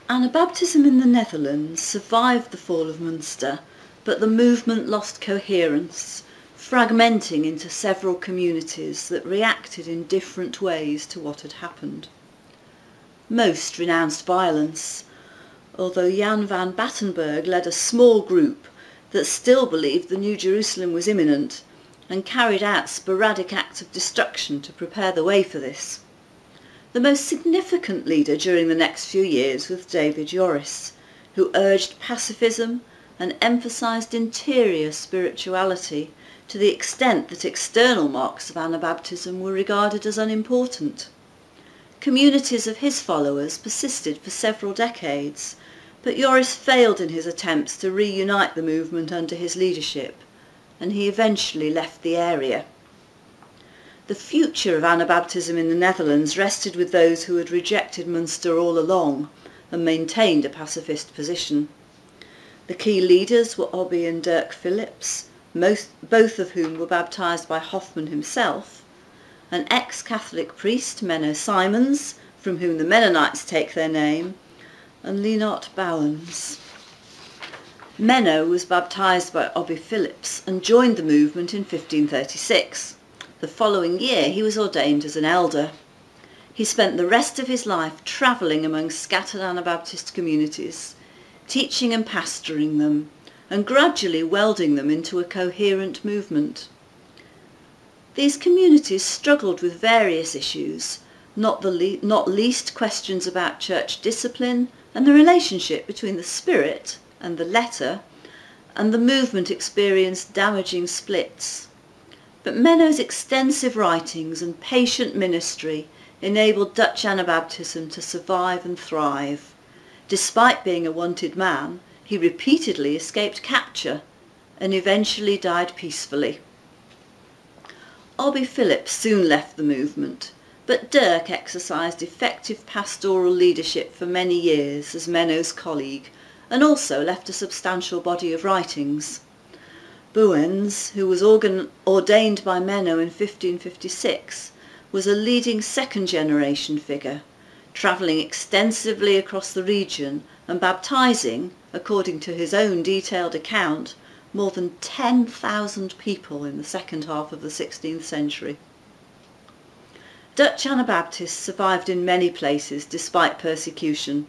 Anabaptism in the Netherlands survived the fall of Munster, but the movement lost coherence, fragmenting into several communities that reacted in different ways to what had happened. Most renounced violence, although Jan van Battenberg led a small group that still believed the New Jerusalem was imminent and carried out sporadic acts of destruction to prepare the way for this. The most significant leader during the next few years was David Joris, who urged pacifism and emphasised interior spirituality to the extent that external marks of Anabaptism were regarded as unimportant. Communities of his followers persisted for several decades, but Joris failed in his attempts to reunite the movement under his leadership, and he eventually left the area. The future of Anabaptism in the Netherlands rested with those who had rejected Munster all along and maintained a pacifist position. The key leaders were Obi and Dirk Philips, both of whom were baptised by Hoffman himself, an ex-Catholic priest, Menno Simons, from whom the Mennonites take their name, and Leonard Bouwens. Menno was baptised by Obi Philips and joined the movement in 1536. The following year he was ordained as an elder. He spent the rest of his life travelling among scattered Anabaptist communities, teaching and pastoring them, and gradually welding them into a coherent movement. These communities struggled with various issues, not least questions about church discipline and the relationship between the spirit and the letter, and the movement experienced damaging splits. But Menno's extensive writings and patient ministry enabled Dutch Anabaptism to survive and thrive. Despite being a wanted man, he repeatedly escaped capture and eventually died peacefully. Obi Philips soon left the movement, but Dirk exercised effective pastoral leadership for many years as Menno's colleague, and also left a substantial body of writings. Bouwens, who was ordained by Menno in 1556, was a leading second-generation figure, travelling extensively across the region and baptising, according to his own detailed account, more than 10,000 people in the second half of the 16th century. Dutch Anabaptists survived in many places despite persecution.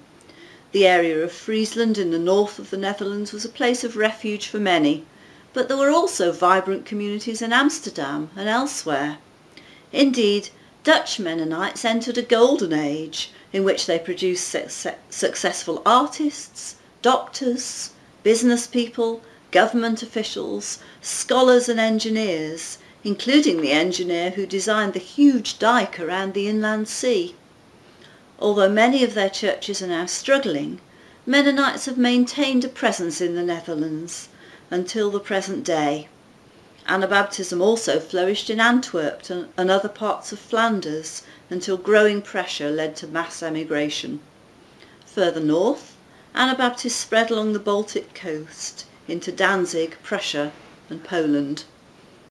The area of Friesland in the north of the Netherlands was a place of refuge for many, but there were also vibrant communities in Amsterdam and elsewhere. Indeed, Dutch Mennonites entered a golden age in which they produced successful artists, doctors, business people, government officials, scholars and engineers, including the engineer who designed the huge dike around the inland sea. Although many of their churches are now struggling, Mennonites have maintained a presence in the Netherlands until the present day. Anabaptism also flourished in Antwerp and other parts of Flanders until growing pressure led to mass emigration. Further north, Anabaptists spread along the Baltic coast into Danzig, Prussia and Poland.